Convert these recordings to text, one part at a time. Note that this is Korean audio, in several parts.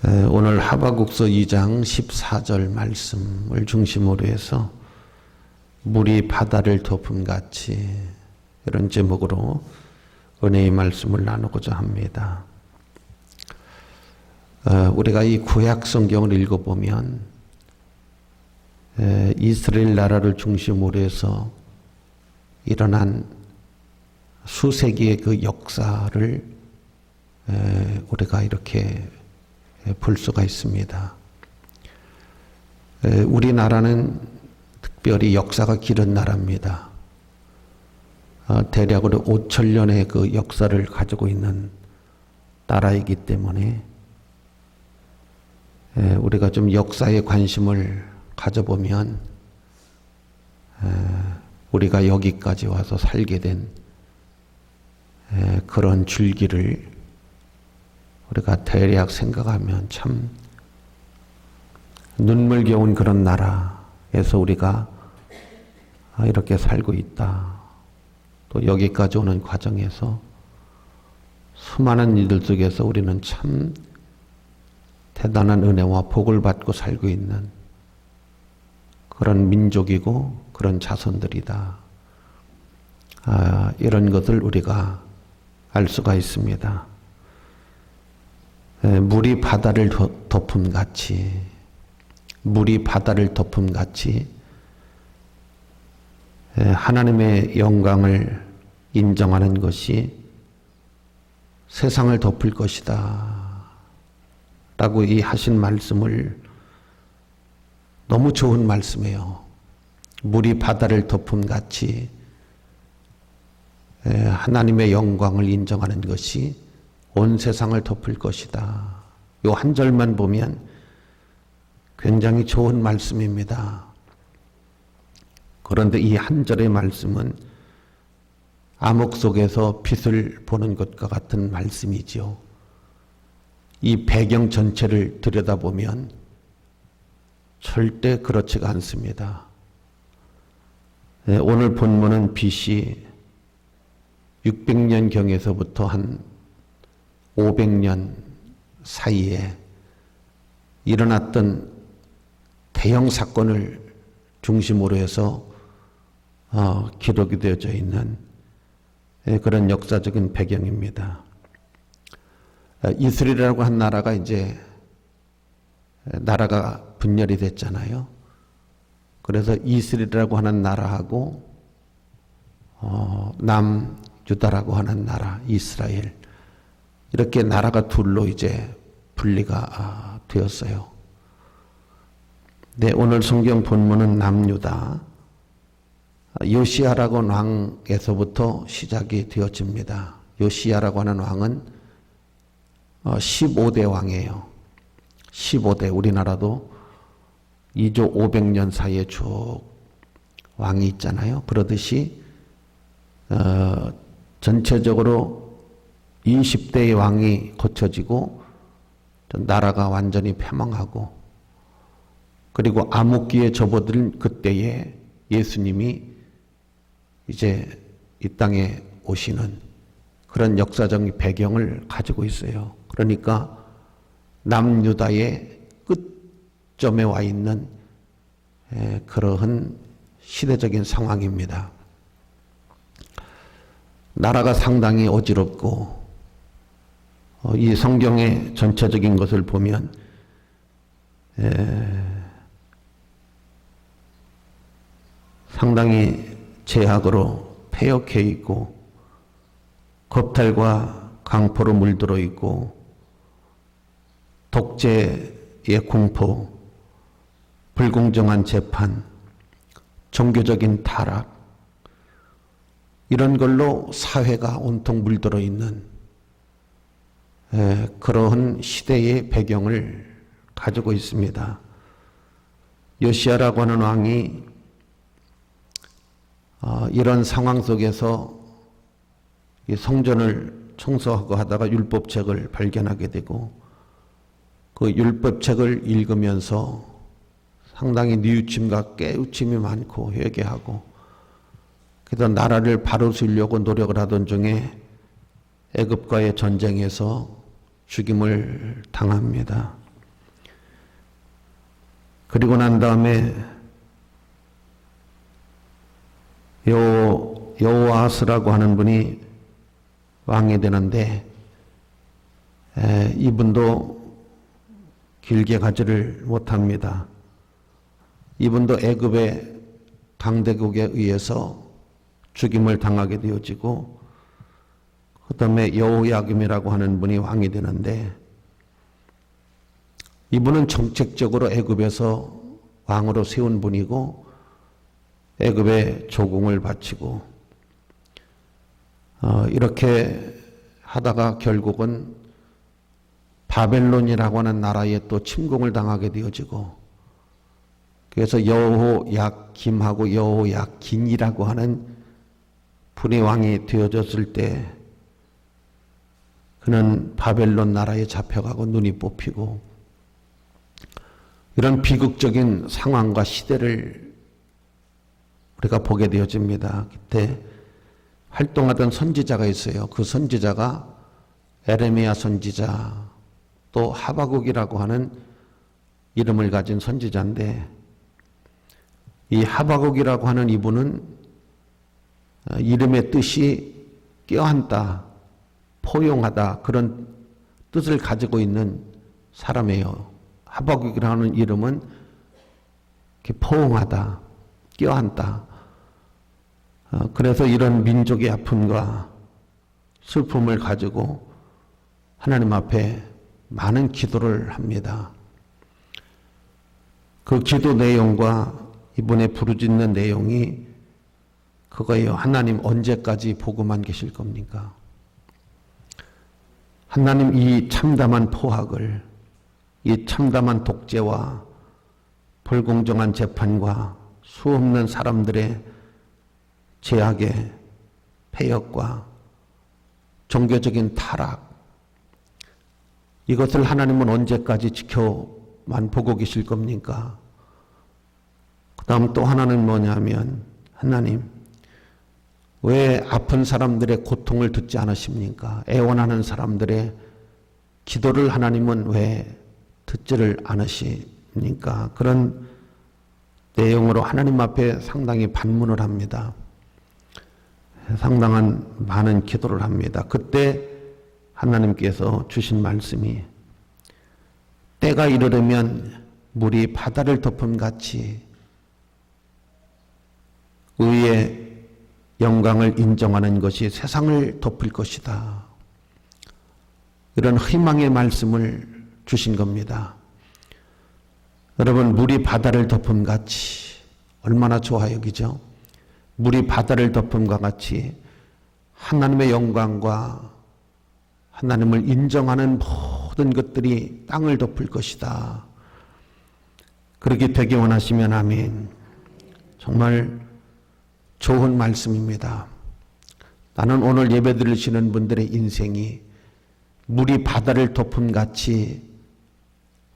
오늘 하박국서 2장 14절 말씀을 중심으로 해서 물이 바다를 덮음같이 이런 제목으로 은혜의 말씀을 나누고자 합니다. 우리가 이 구약 성경을 읽어보면 이스라엘 나라를 중심으로 해서 일어난 수세기의 그 역사를 우리가 이렇게 볼 수가 있습니다. 우리나라는 특별히 역사가 길은 나라입니다. 대략으로 5,000년의 그 역사를 가지고 있는 나라이기 때문에 우리가 좀 역사에 관심을 가져보면 우리가 여기까지 와서 살게 된 그런 줄기를 우리가 대략 생각하면 참 눈물겨운 그런 나라에서 우리가 이렇게 살고 있다. 또 여기까지 오는 과정에서 수많은 이들 속에서 우리는 참 대단한 은혜와 복을 받고 살고 있는 그런 민족이고 그런 자손들이다. 이런 것을 우리가 알 수가 있습니다. 물이 바다를 덮음같이, 물이 바다를 덮음같이 하나님의 영광을 인정하는 것이 세상을 덮을 것이다 라고 이 하신 말씀을 너무 좋은 말씀이에요. 물이 바다를 덮음같이 하나님의 영광을 인정하는 것이 온 세상을 덮을 것이다. 요 한 절만 보면 굉장히 좋은 말씀입니다. 그런데 이 한 절의 말씀은 암흑 속에서 빛을 보는 것과 같은 말씀이지요. 이 배경 전체를 들여다보면 절대 그렇지가 않습니다. 오늘 본문은 BC 600년경에서부터 한 500년 사이에 일어났던 대형 사건을 중심으로 해서 기록이 되어져 있는 그런 역사적인 배경입니다. 이스라엘이라고 한 나라가 이제 나라가 분열이 됐잖아요. 그래서 이스라엘이라고 하는 나라하고 남유다라고 하는 나라 이스라엘 이렇게 나라가 둘로 이제 분리가 되었어요. 네, 오늘 성경 본문은 남유다 요시야라고 하는 왕에서부터 시작이 되어집니다. 요시야라고 하는 왕은 15대 왕이에요. 15대, 우리나라도 2조 500년 사이에 쭉 왕이 있잖아요. 그러듯이 전체적으로 20대의 왕이 거쳐지고 나라가 완전히 패망하고 그리고 암흑기에 접어든 그때에 예수님이 이제 이 땅에 오시는 그런 역사적인 배경을 가지고 있어요. 그러니까 남유다의 끝점에 와 있는 그러한 시대적인 상황입니다. 나라가 상당히 어지럽고 이 성경의 전체적인 것을 보면 상당히 제약으로 폐역해 있고 겁탈과 강포로 물들어 있고 독재의 공포, 불공정한 재판, 종교적인 타락 이런 걸로 사회가 온통 물들어 있는 그러한 시대의 배경을 가지고 있습니다. 요시야라고 하는 왕이 이런 상황 속에서 성전을 청소하고 하다가 율법책을 발견하게 되고 그 율법책을 읽으면서 상당히 뉘우침과 깨우침이 많고 회개하고 그래서 나라를 바로 세우려고 노력을 하던 중에 애굽과의 전쟁에서 죽임을 당합니다. 그리고 난 다음에 여호아스라고 하는 분이 왕이 되는데 이분도 길게 가지를 못합니다. 이분도 애굽의 강대국에 의해서 죽임을 당하게 되어지고 그 다음에 여호야김이라고 하는 분이 왕이 되는데 이분은 정책적으로 애굽에서 왕으로 세운 분이고 애굽에 조공을 바치고 이렇게 하다가 결국은 바벨론이라고 하는 나라에 또 침공을 당하게 되어지고 그래서 여호야김하고 여호야긴이라고 하는 분이 왕이 되어졌을 때 그는 바벨론 나라에 잡혀가고 눈이 뽑히고 이런 비극적인 상황과 시대를 우리가 보게 되어집니다. 그때 활동하던 선지자가 있어요. 그 선지자가 에레미야 선지자 또 하바국이라고 하는 이름을 가진 선지자인데 이 하바국이라고 하는 이분은 이름의 뜻이 껴안다, 포용하다 그런 뜻을 가지고 있는 사람이에요. 하바국이라는 이름은 이렇게 포용하다, 껴안다. 그래서 이런 민족의 아픔과 슬픔을 가지고 하나님 앞에 많은 기도를 합니다. 그 기도 내용과 이번에 부르짖는 내용이 그거예요. 하나님 언제까지 보고만 계실 겁니까? 하나님 이 참담한 포악을, 이 참담한 독재와 불공정한 재판과 수없는 사람들의 제약의 폐역과 종교적인 타락, 이것을 하나님은 언제까지 지켜만 보고 계실 겁니까? 그 다음 또 하나는 뭐냐면 하나님 왜 아픈 사람들의 고통을 듣지 않으십니까? 애원하는 사람들의 기도를 하나님은 왜 듣지를 않으십니까? 그런 내용으로 하나님 앞에 상당히 반문을 합니다. 상당한 많은 기도를 합니다. 그때 하나님께서 주신 말씀이 때가 이르려면 물이 바다를 덮음같이 의의 영광을 인정하는 것이 세상을 덮을 것이다. 이런 희망의 말씀을 주신 겁니다. 여러분 물이 바다를 덮음같이 얼마나 좋아요, 그죠? 물이 바다를 덮음과 같이 하나님의 영광과 하나님을 인정하는 모든 것들이 땅을 덮을 것이다. 그렇게 되기 원하시면 아멘. 정말 좋은 말씀입니다. 나는 오늘 예배 드리시는 분들의 인생이 물이 바다를 덮음같이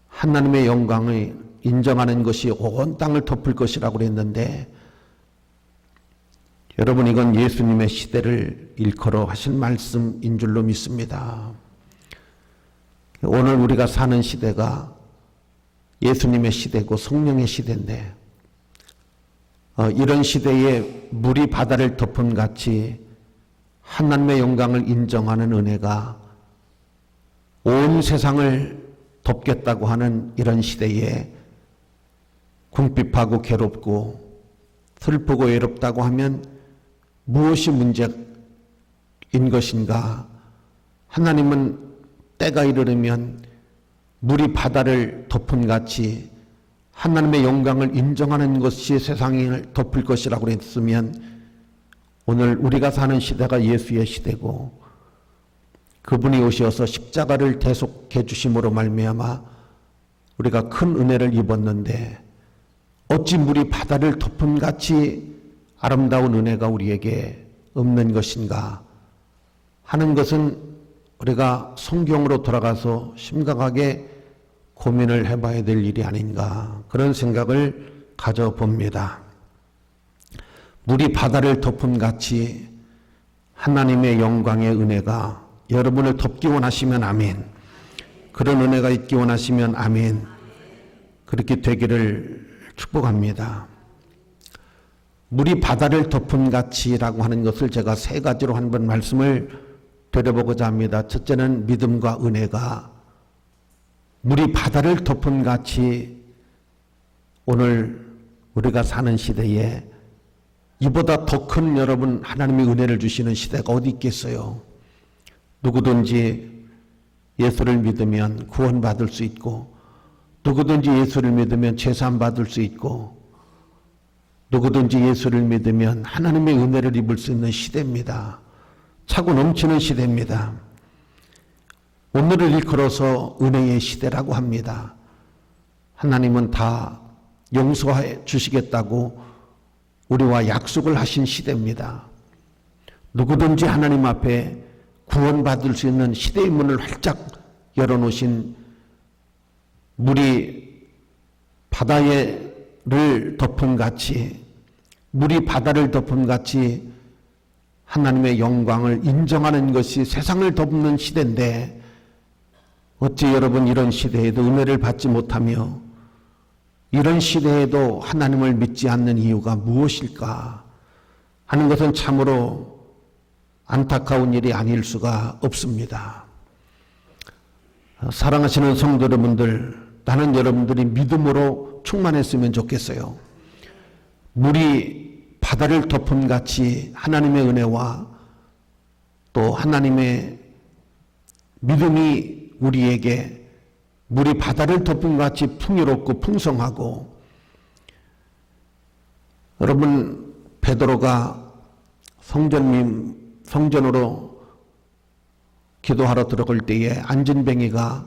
하나님의 영광을 인정하는 것이 온 땅을 덮을 것이라고 그랬는데 여러분 이건 예수님의 시대를 일컬어 하신 말씀인 줄로 믿습니다. 오늘 우리가 사는 시대가 예수님의 시대고 성령의 시대인데 이런 시대에 물이 바다를 덮음같이 하나님의 영광을 인정하는 은혜가 온 세상을 덮겠다고 하는 이런 시대에 궁핍하고 괴롭고 슬프고 외롭다고 하면 무엇이 문제인 것인가? 하나님은 때가 이르면 물이 바다를 덮음같이 하나님의 영광을 인정하는 것이 세상을 덮을 것이라고 했으면 오늘 우리가 사는 시대가 예수의 시대고 그분이 오셔서 십자가를 대속해 주심으로 말미암아 우리가 큰 은혜를 입었는데 어찌 물이 바다를 덮음같이 아름다운 은혜가 우리에게 없는 것인가 하는 것은 우리가 성경으로 돌아가서 심각하게 고민을 해봐야 될 일이 아닌가 그런 생각을 가져봅니다. 물이 바다를 덮음같이 하나님의 영광의 은혜가 여러분을 덮기 원하시면 아멘. 그런 은혜가 있기 원하시면 아멘. 그렇게 되기를 축복합니다. 물이 바다를 덮은 같이라고 하는 것을 제가 세 가지로 한번 말씀을 드려보고자 합니다. 첫째는 믿음과 은혜가 물이 바다를 덮은 같이 오늘 우리가 사는 시대에 이보다 더 큰 여러분 하나님의 은혜를 주시는 시대가 어디 있겠어요? 누구든지 예수를 믿으면 구원받을 수 있고, 누구든지 예수를 믿으면 제사함받을 수 있고, 누구든지 예수를 믿으면 하나님의 은혜를 입을 수 있는 시대입니다. 차고 넘치는 시대입니다. 오늘을 일컬어서 은혜의 시대라고 합니다. 하나님은 다 용서해 주시겠다고 우리와 약속을 하신 시대입니다. 누구든지 하나님 앞에 구원받을 수 있는 시대의 문을 활짝 열어놓으신, 물이 바다를 덮은 같이, 물이 바다를 덮은 같이 하나님의 영광을 인정하는 것이 세상을 덮는 시대인데, 어찌 여러분 이런 시대에도 은혜를 받지 못하며 이런 시대에도 하나님을 믿지 않는 이유가 무엇일까 하는 것은 참으로 안타까운 일이 아닐 수가 없습니다. 사랑하시는 성도 여러분들, 나는 여러분들이 믿음으로 충만했으면 좋겠어요. 물이 바다를 덮은 같이 하나님의 은혜와 또 하나님의 믿음이 우리에게 물이 바다를 덮은 같이 풍요롭고 풍성하고, 여러분 베드로가 성전으로 기도하러 들어갈 때에 안진뱅이가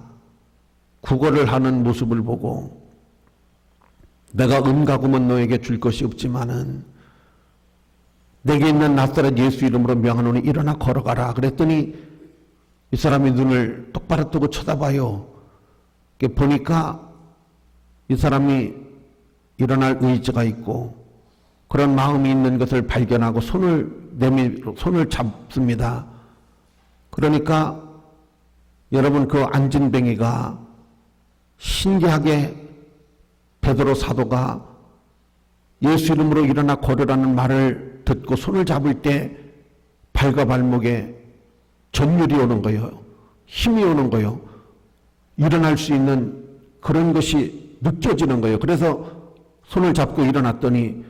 구걸을 하는 모습을 보고, 내가 은가금은 너에게 줄 것이 없지만은 내게 있는 나사렛 예수 이름으로 명하노니 일어나 걸어가라. 그랬더니 이 사람이 눈을 똑바로 뜨고 쳐다봐요. 보니까 이 사람이 일어날 의지가 있고 그런 마음이 있는 것을 발견하고 손을 잡습니다. 그러니까 여러분 그 안진뱅이가 신기하게 베드로 사도가 예수 이름으로 일어나 걸으라는 말을 듣고 손을 잡을 때 발과 발목에 전율이 오는 거예요. 힘이 오는 거예요. 일어날 수 있는 그런 것이 느껴지는 거예요. 그래서 손을 잡고 일어났더니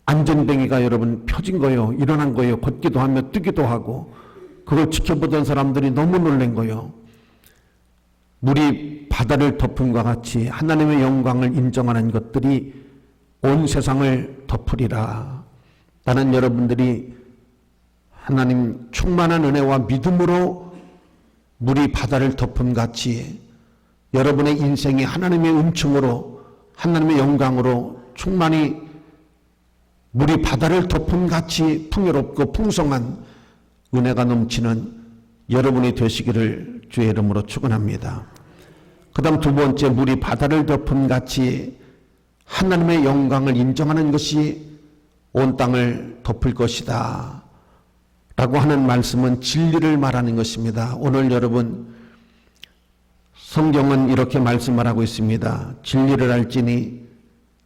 안전뱅이가 여러분 펴진 거예요. 일어난 거예요. 걷기도 하며 뛰기도 하고. 그걸 지켜보던 사람들이 너무 놀란 거예요. 물이 바다를 덮은 것 같이 하나님의 영광을 인정하는 것들이 온 세상을 덮으리라. 나는 여러분들이 하나님 충만한 은혜와 믿음으로 물이 바다를 덮은 같이 여러분의 인생이 하나님의 은총으로 하나님의 영광으로 충만히 물이 바다를 덮은 같이 풍요롭고 풍성한 은혜가 넘치는 여러분이 되시기를 주의 이름으로 축원합니다. 그 다음 두 번째, 물이 바다를 덮은 같이 하나님의 영광을 인정하는 것이 온 땅을 덮을 것이다 라고 하는 말씀은 진리를 말하는 것입니다. 오늘 여러분 성경은 이렇게 말씀을 하고 있습니다. 진리를 알지니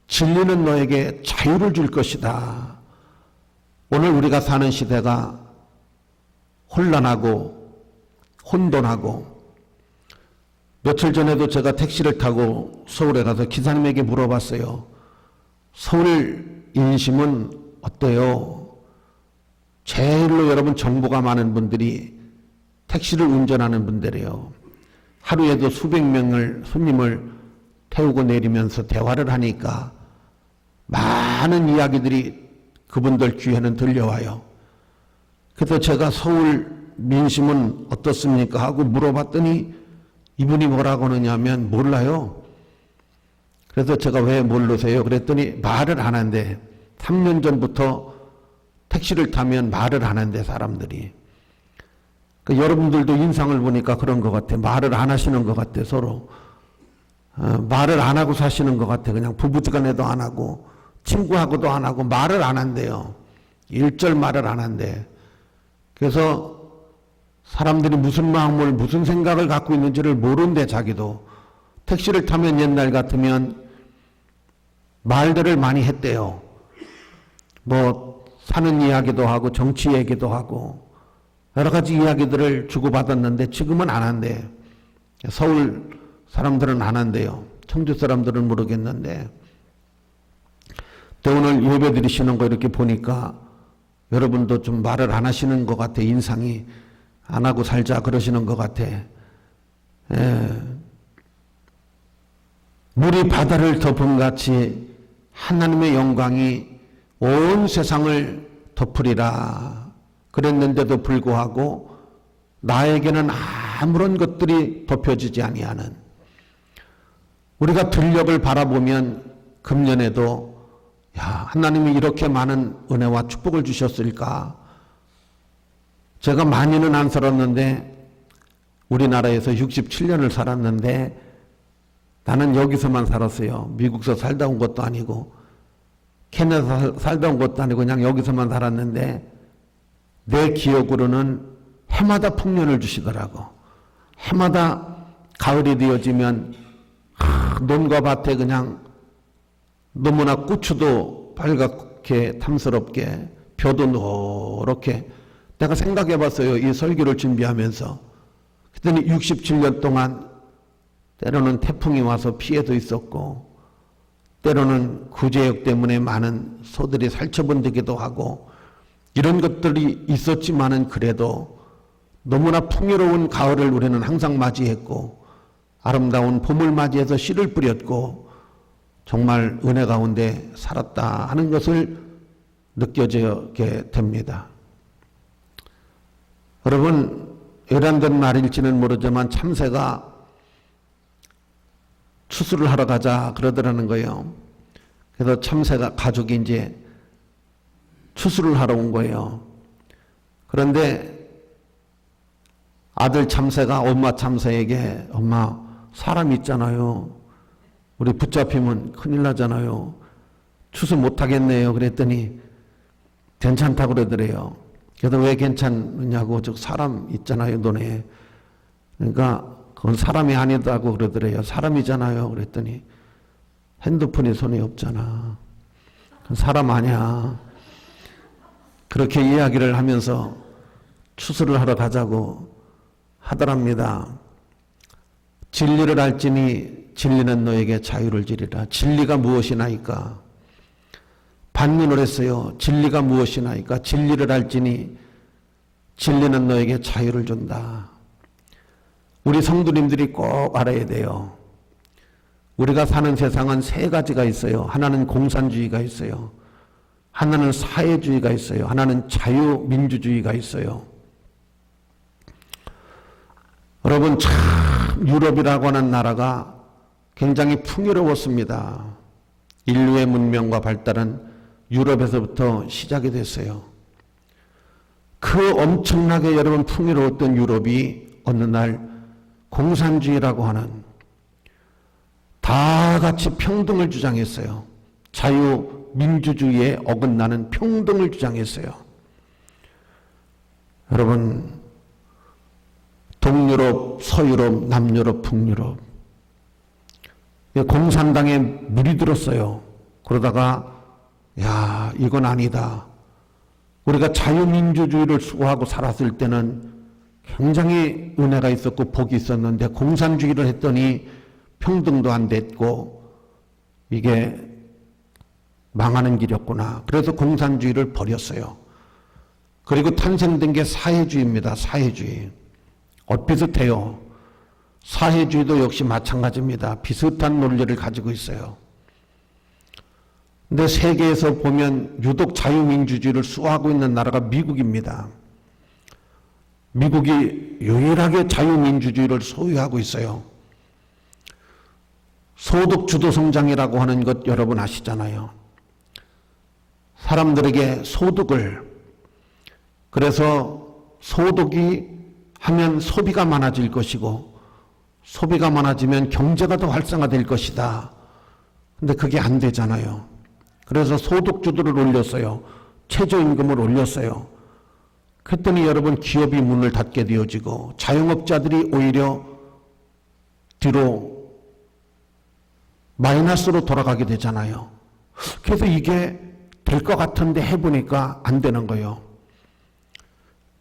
진리는 너에게 자유를 줄 것이다. 오늘 우리가 사는 시대가 혼란하고 혼돈하고, 며칠 전에도 제가 택시를 타고 서울에 가서 기사님에게 물어봤어요. 서울 인심은 어때요? 제일로 여러분 정보가 많은 분들이 택시를 운전하는 분들이에요. 하루에도 수백 명을 손님을 태우고 내리면서 대화를 하니까 많은 이야기들이 그분들 귀에는 들려와요. 그래서 제가 서울 민심은 어떻습니까? 하고 물어봤더니 이분이 뭐라고 하느냐면 몰라요. 그래서 제가 왜 모르세요? 그랬더니 말을 안 한대. 3년 전부터 택시를 타면 말을 안 한대, 사람들이. 여러분들도 인상을 보니까 그런 것 같아. 말을 안 하시는 것 같아, 서로. 말을 안 하고 사시는 것 같아. 그냥 부부간에도 안 하고 친구하고도 안 하고 말을 안 한대요. 일절 말을 안 한대. 그래서 사람들이 무슨 마음을 무슨 생각을 갖고 있는지를 모른대. 자기도 택시를 타면 옛날 같으면 말들을 많이 했대요. 뭐 사는 이야기도 하고 정치 얘기도 하고 여러 가지 이야기들을 주고받았는데 지금은 안 한대. 서울 사람들은 안 한대요. 청주 사람들은 모르겠는데. 근데 오늘 예배 드리시는 거 이렇게 보니까 여러분도 좀 말을 안 하시는 것 같아. 인상이 안 하고 살자 그러시는 것 같아. 물이 바다를 덮음같이 하나님의 영광이 온 세상을 덮으리라 그랬는데도 불구하고 나에게는 아무런 것들이 덮여지지 아니하는, 우리가 들녘을 바라보면 금년에도 야, 하나님이 이렇게 많은 은혜와 축복을 주셨을까? 제가 많이는 안 살았는데 우리나라에서 67년을 살았는데 나는 여기서만 살았어요. 미국서 살다 온 것도 아니고 캐나다 살다 온 것도 아니고 그냥 여기서만 살았는데 내 기억으로는 해마다 풍년을 주시더라고. 해마다 가을이 되어지면 논과 밭에 그냥 너무나 고추도 빨갛게 탐스럽게 벼도 노랗게, 내가 생각해 봤어요. 이 설교를 준비하면서. 그랬더니 67년 동안 때로는 태풍이 와서 피해도 있었고 때로는 구제역 때문에 많은 소들이 살처분되기도 하고 이런 것들이 있었지만은 그래도 너무나 풍요로운 가을을 우리는 항상 맞이했고 아름다운 봄을 맞이해서 씨를 뿌렸고 정말 은혜 가운데 살았다 하는 것을 느껴지게 됩니다. 여러분, 열한된 말일지는 모르지만 참새가 추수를 하러 가자 그러더라는 거예요. 그래서 참새가 가족이 이제 추수를 하러 온 거예요. 그런데 아들 참새가 엄마 참새에게 엄마 사람 있잖아요. 우리 붙잡히면 큰일 나잖아요. 추수 못하겠네요. 그랬더니 괜찮다고 그러더래요. 그래서 왜 괜찮느냐고, 저 사람 있잖아요, 너네. 그러니까 그건 사람이 아니다고 그러더래요. 사람이잖아요. 그랬더니 핸드폰이 손에 없잖아. 그건 사람 아니야. 그렇게 이야기를 하면서 추수를 하러 가자고 하더랍니다. 진리를 알지니 진리는 너에게 자유를 주리라. 진리가 무엇이나이까? 반문을 했어요. 진리가 무엇이나이까? 진리를 알지니 진리는 너에게 자유를 준다. 우리 성도님들이 꼭 알아야 돼요. 우리가 사는 세상은 세 가지가 있어요. 하나는 공산주의가 있어요. 하나는 사회주의가 있어요. 하나는 자유민주주의가 있어요. 여러분, 참 유럽이라고 하는 나라가 굉장히 풍요로웠습니다. 인류의 문명과 발달은 유럽에서부터 시작이 됐어요. 그 엄청나게 여러분 풍요로웠던 유럽이 어느 날 공산주의라고 하는, 다 같이 평등을 주장했어요. 자유민주주의에 어긋나는 평등을 주장했어요. 여러분, 동유럽, 서유럽, 남유럽, 북유럽 공산당에 물이 들었어요. 그러다가 야, 이건 아니다. 우리가 자유민주주의를 수호하고 살았을 때는 굉장히 은혜가 있었고 복이 있었는데 공산주의를 했더니 평등도 안 됐고 이게 망하는 길이었구나. 그래서 공산주의를 버렸어요. 그리고 탄생된 게 사회주의입니다. 사회주의. 비슷해요. 사회주의도 역시 마찬가지입니다. 비슷한 논리를 가지고 있어요. 근데 세계에서 보면 유독 자유민주주의를 수호하고 있는 나라가 미국입니다. 미국이 유일하게 자유민주주의를 소유하고 있어요. 소득주도 성장이라고 하는 것 여러분 아시잖아요. 사람들에게 소득을, 그래서 소득이 하면 소비가 많아질 것이고 소비가 많아지면 경제가 더 활성화될 것이다. 근데 그게 안 되잖아요. 그래서 소득주도를 올렸어요. 최저임금을 올렸어요. 그랬더니 여러분 기업이 문을 닫게 되어지고 자영업자들이 오히려 뒤로 마이너스로 돌아가게 되잖아요. 그래서 이게 될 것 같은데 해보니까 안 되는 거예요.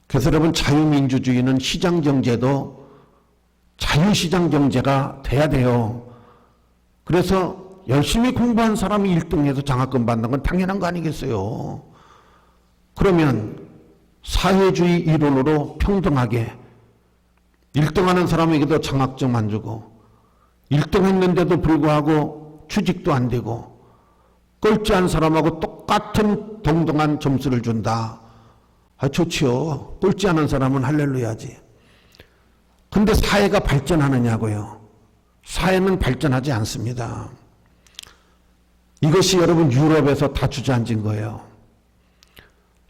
그래서 여러분, 자유민주주의는 시장경제도 자유시장경제가 돼야 돼요. 그래서 열심히 공부한 사람이 1등해서 장학금 받는 건 당연한 거 아니겠어요? 그러면 사회주의 이론으로 평등하게 1등하는 사람에게도 장학금 안 주고 1등 했는데도 불구하고 취직도 안 되고 꼴찌한 사람하고 똑같은 동등한 점수를 준다. 좋지요. 꼴찌하는 사람은 할렐루야지. 근데 사회가 발전하느냐고요? 사회는 발전하지 않습니다. 이것이 여러분 유럽에서 다 주저앉은 거예요.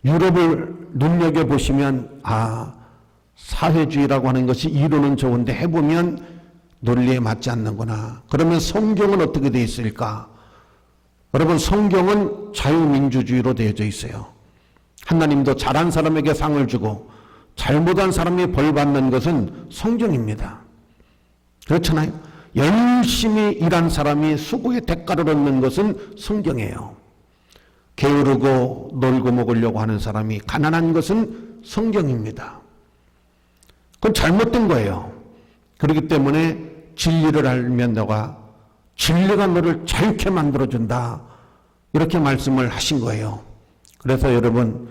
유럽을 눈여겨보시면 사회주의라고 하는 것이 이론은 좋은데 해보면 논리에 맞지 않는구나. 그러면 성경은 어떻게 되어 있을까? 여러분, 성경은 자유민주주의로 되어져 있어요. 하나님도 잘한 사람에게 상을 주고 잘못한 사람이 벌 받는 것은 성경입니다. 그렇잖아요. 열심히 일한 사람이 수고의 대가를 얻는 것은 성경이에요. 게으르고 놀고 먹으려고 하는 사람이 가난한 것은 성경입니다. 그건 잘못된 거예요. 그렇기 때문에 진리를 알면 너가 진리가 너를 자유케 만들어준다. 이렇게 말씀을 하신 거예요. 그래서 여러분,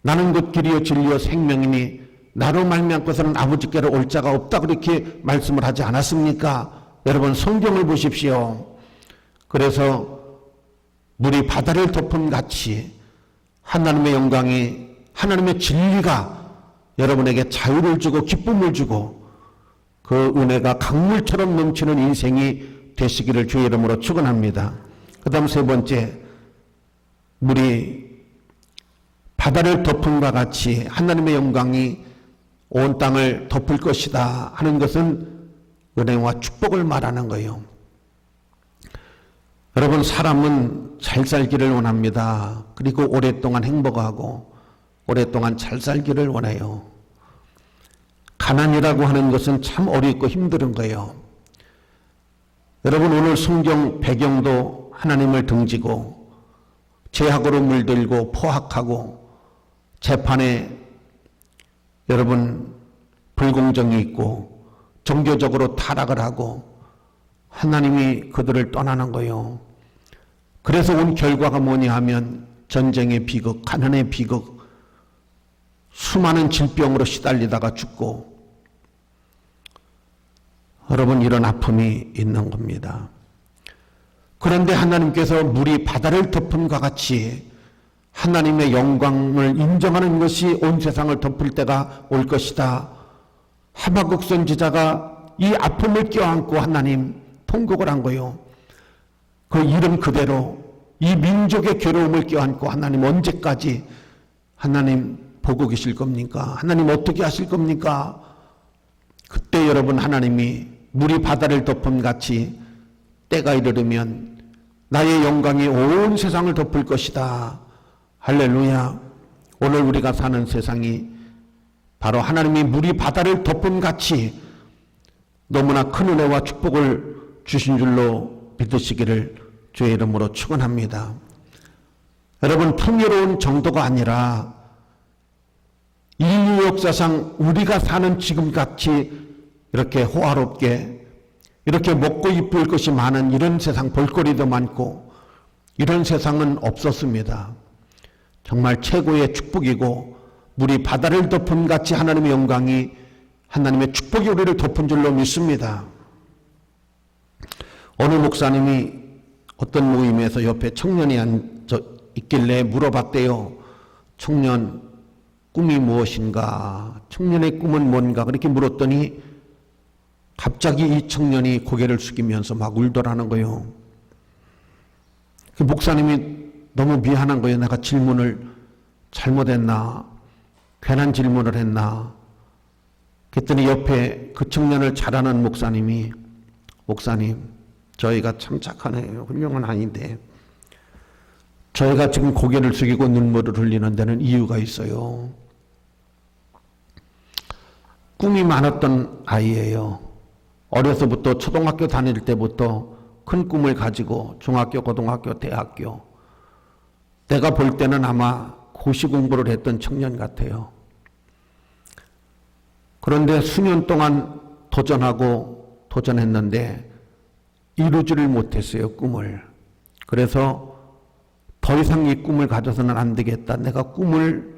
나는 곧 길이요 진리요 생명이니 나로 말미암고서는 아버지께로 올 자가 없다. 그렇게 말씀을 하지 않았습니까? 여러분, 성경을 보십시오. 그래서 물이 바다를 덮은 같이 하나님의 영광이, 하나님의 진리가 여러분에게 자유를 주고 기쁨을 주고 그 은혜가 강물처럼 넘치는 인생이 되시기를 주의 이름으로 축원합니다. 그 다음 세 번째, 물이 바다를 덮은 것 같이 하나님의 영광이 온 땅을 덮을 것이다 하는 것은 은혜와 축복을 말하는 거예요. 여러분, 사람은 잘 살기를 원합니다. 그리고 오랫동안 행복하고 오랫동안 잘 살기를 원해요. 가난이라고 하는 것은 참 어렵고 힘든 거예요. 여러분, 오늘 성경 배경도 하나님을 등지고 죄악으로 물들고 포악하고 재판에 여러분 불공정이 있고 종교적으로 타락을 하고 하나님이 그들을 떠나는 거예요. 그래서 온 결과가 뭐냐 하면 전쟁의 비극, 가난의 비극, 수많은 질병으로 시달리다가 죽고, 여러분, 이런 아픔이 있는 겁니다. 그런데 하나님께서 물이 바다를 덮은 것 같이 하나님의 영광을 인정하는 것이 온 세상을 덮을 때가 올 것이다. 하박국 선지자가 이 아픔을 껴안고 하나님 통곡을 한 거예요. 그 이름 그대로 이 민족의 괴로움을 껴안고 하나님 언제까지 하나님 보고 계실 겁니까? 하나님 어떻게 하실 겁니까? 그때 여러분, 하나님이 물이 바다를 덮은 같이 때가 이르면 나의 영광이 온 세상을 덮을 것이다. 할렐루야. 오늘 우리가 사는 세상이 바로 하나님이 물이 바다를 덮은 같이 너무나 큰 은혜와 축복을 주신 줄로 믿으시기를 주의 이름으로 축원합니다. 여러분, 풍요로운 정도가 아니라 인류 역사상 우리가 사는 지금같이 이렇게 호화롭게 이렇게 먹고 입을 것이 많은 이런 세상, 볼거리도 많고 이런 세상은 없었습니다. 정말 최고의 축복이고 물이 바다를 덮은 같이 하나님의 영광이, 하나님의 축복이 우리를 덮은 줄로 믿습니다. 어느 목사님이 어떤 모임에서 옆에 청년이 앉아 있길래 물어봤대요. 청년, 꿈이 무엇인가? 청년의 꿈은 뭔가? 그렇게 물었더니 갑자기 이 청년이 고개를 숙이면서 막 울더라는 거예요. 그 목사님이 너무 미안한 거예요. 내가 질문을 잘못했나? 괜한 질문을 했나? 그랬더니 옆에 그 청년을 잘 아는 목사님이, 목사님, 저희가 참 착하네요. 훌륭한 아이인데 저희가 지금 고개를 숙이고 눈물을 흘리는 데는 이유가 있어요. 꿈이 많았던 아이예요. 어려서부터 초등학교 다닐 때부터 큰 꿈을 가지고 중학교, 고등학교, 대학교, 내가 볼 때는 아마 고시 공부를 했던 청년 같아요. 그런데 수년 동안 도전했는데 이루지를 못했어요, 꿈을. 그래서 더 이상 이 꿈을 가져서는 안 되겠다, 내가 꿈을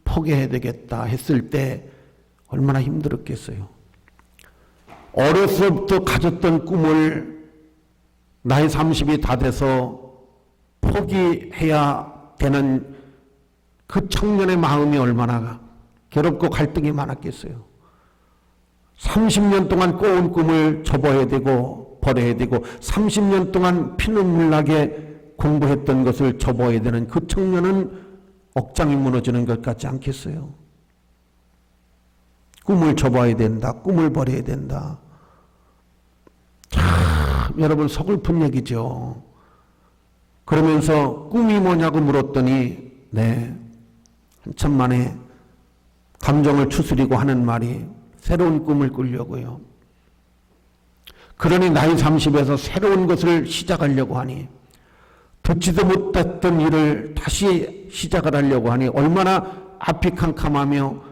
포기해야 되겠다 했을 때 얼마나 힘들었겠어요. 어려서부터 가졌던 꿈을 나이 30이 다 돼서 포기해야 되는 그 청년의 마음이 얼마나 괴롭고 갈등이 많았겠어요. 30년 동안 꿔온 꿈을 접어야 되고 버려야 되고 30년 동안 피눈물 나게 공부했던 것을 접어야 되는 그 청년은 억장이 무너지는 것 같지 않겠어요? 꿈을 접어야 된다, 꿈을 버려야 된다. 참 여러분 서글픈 얘기죠. 그러면서 꿈이 뭐냐고 물었더니 네, 한참 만에 감정을 추스리고 하는 말이 새로운 꿈을 꾸려고요. 그러니 나이 30에서 새로운 것을 시작하려고 하니 듣지도 못했던 일을 다시 시작을 하려고 하니 얼마나 앞이 캄캄하며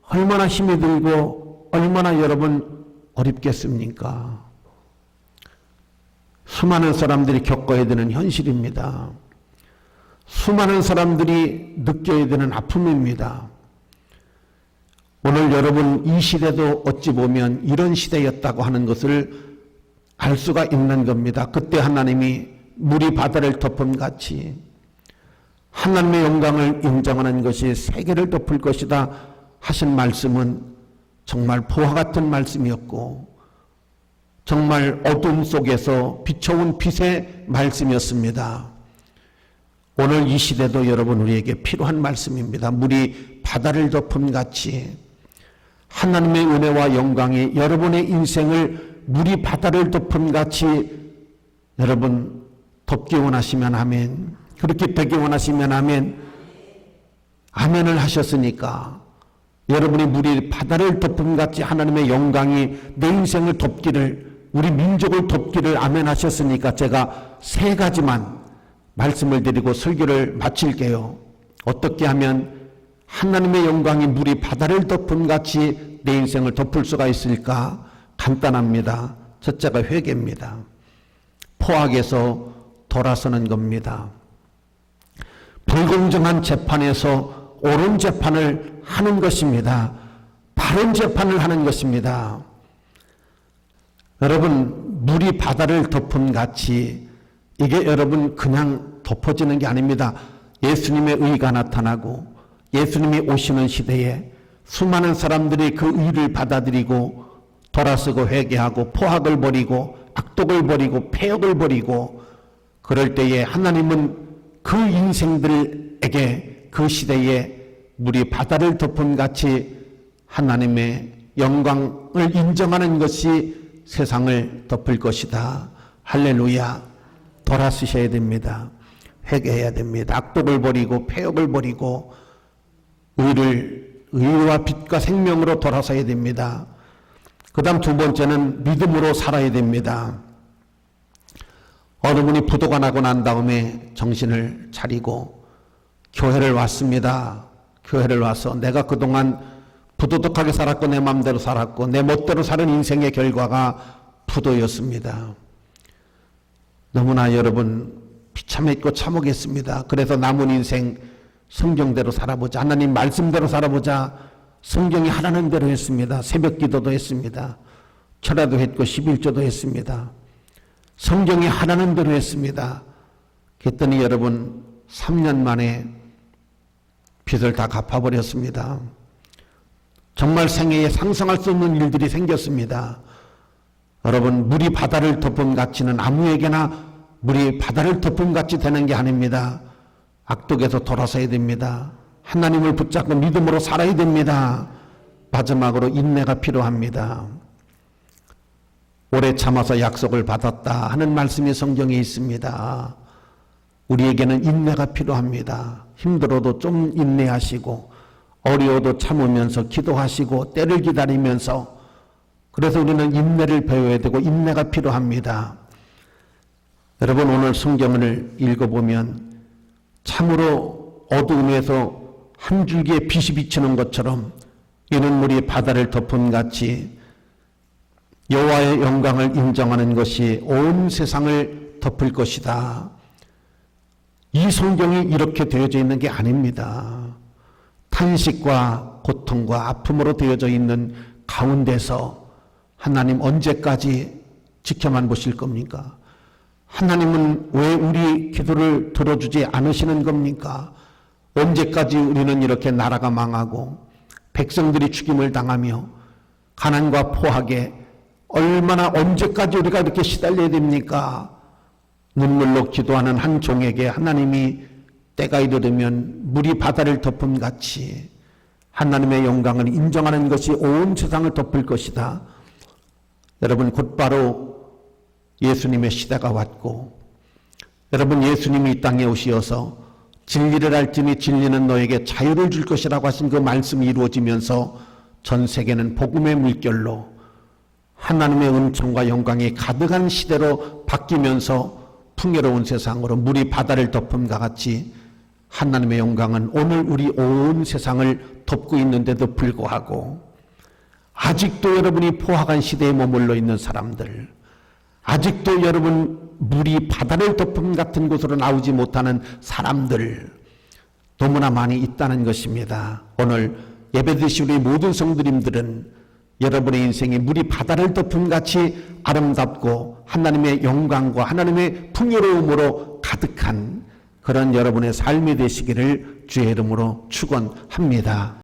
얼마나 힘이 들고 얼마나 여러분 어렵겠습니까? 수많은 사람들이 겪어야 되는 현실입니다. 수많은 사람들이 느껴야 되는 아픔입니다. 오늘 여러분 이 시대도 어찌 보면 이런 시대였다고 하는 것을 알 수가 있는 겁니다. 그때 하나님이 물이 바다를 덮음같이 하나님의 영광을 인정하는 것이 세계를 덮을 것이다 하신 말씀은 정말 보화 같은 말씀이었고 정말 어둠 속에서 비춰온 빛의 말씀이었습니다. 오늘 이 시대도 여러분 우리에게 필요한 말씀입니다. 물이 바다를 덮음같이 하나님의 은혜와 영광이 여러분의 인생을 물이 바다를 덮음같이 여러분 덮기 원하시면 아멘. 그렇게 되기 원하시면 아멘. 아멘을 하셨으니까 여러분이 물이 바다를 덮음같이 하나님의 영광이 내 인생을 덮기를, 우리 민족을 덮기를 아멘 하셨으니까 제가 세 가지만 말씀을 드리고 설교를 마칠게요. 어떻게 하면 하나님의 영광이 물이 바다를 덮음같이 내 인생을 덮을 수가 있을까? 간단합니다. 첫째가 회개입니다. 포악에서 돌아서는 겁니다. 불공정한 재판에서 옳은 재판을 하는 것입니다. 바른 재판을 하는 것입니다. 여러분 물이 바다를 덮음같이 이게 여러분 그냥 덮어지는 게 아닙니다. 예수님의 의가 나타나고 예수님이 오시는 시대에 수많은 사람들이 그 의를 받아들이고 돌아서고 회개하고 포악을 버리고 악독을 버리고 폐역을 버리고 그럴 때에 하나님은 그 인생들에게 그 시대에 물이 바다를 덮음같이 하나님의 영광을 인정하는 것이 세상을 덮을 것이다. 할렐루야. 돌아서셔야 됩니다. 회개해야 됩니다. 악독을 버리고 폐역을 버리고 의와 빛과 생명으로 돌아서야 됩니다. 그 다음 두 번째는 믿음으로 살아야 됩니다. 어느 분이 부도가 나고 난 다음에 정신을 차리고 교회를 왔습니다. 교회를 와서 내가 그동안 부도덕하게 살았고 내 마음대로 살았고 내 멋대로 사는 인생의 결과가 부도였습니다. 너무나 여러분 비참했고 참혹했습니다. 그래서 남은 인생 성경대로 살아보자. 하나님 말씀대로 살아보자. 성경이 하라는 대로 했습니다. 새벽 기도도 했습니다. 철야도 했고 11조도 했습니다. 성경이 하라는 대로 했습니다. 그랬더니 여러분 3년 만에 빚을 다 갚아버렸습니다. 정말 생애에 상상할 수 없는 일들이 생겼습니다. 여러분 물이 바다를 덮음같이는 아무에게나 물이 바다를 덮음같이 되는 게 아닙니다. 악독에서 돌아서야 됩니다. 하나님을 붙잡고 믿음으로 살아야 됩니다. 마지막으로 인내가 필요합니다. 오래 참아서 약속을 받았다 하는 말씀이 성경에 있습니다. 우리에게는 인내가 필요합니다. 힘들어도 좀 인내하시고 어려워도 참으면서 기도하시고 때를 기다리면서 그래서 우리는 인내를 배워야 되고 인내가 필요합니다. 여러분, 오늘 성경을 읽어보면 참으로 어두움에서 한 줄기의 빛이 비치는 것처럼 이 눈물이 바다를 덮은 같이 여호와의 영광을 인정하는 것이 온 세상을 덮을 것이다. 이 성경이 이렇게 되어져 있는 게 아닙니다. 탄식과 고통과 아픔으로 되어져 있는 가운데서 하나님 언제까지 지켜만 보실 겁니까? 하나님은 왜 우리 기도를 들어주지 않으시는 겁니까? 언제까지 우리는 이렇게 나라가 망하고 백성들이 죽임을 당하며 가난과 포악에 얼마나 언제까지 우리가 이렇게 시달려야 됩니까? 눈물로 기도하는 한 종에게 하나님이 때가 이르면 물이 바다를 덮음 같이 하나님의 영광을 인정하는 것이 온 세상을 덮을 것이다. 여러분, 곧바로 예수님의 시대가 왔고, 여러분, 예수님이 이 땅에 오시어서 진리를 알지니 진리는 너에게 자유를 줄 것이라고 하신 그 말씀이 이루어지면서 전 세계는 복음의 물결로 하나님의 은총과 영광이 가득한 시대로 바뀌면서 풍요로운 세상으로 물이 바다를 덮음과 같이 하나님의 영광은 오늘 우리 온 세상을 덮고 있는데도 불구하고 아직도 여러분이 포악한 시대에 머물러 있는 사람들, 아직도 여러분 물이 바다를 덮음 같은 곳으로 나오지 못하는 사람들 너무나 많이 있다는 것입니다. 오늘 예배드리신 우리 모든 성도님들은 여러분의 인생이 물이 바다를 덮음 같이 아름답고 하나님의 영광과 하나님의 풍요로움으로 가득한 그런 여러분의 삶이 되시기를 주의 이름으로 축원합니다.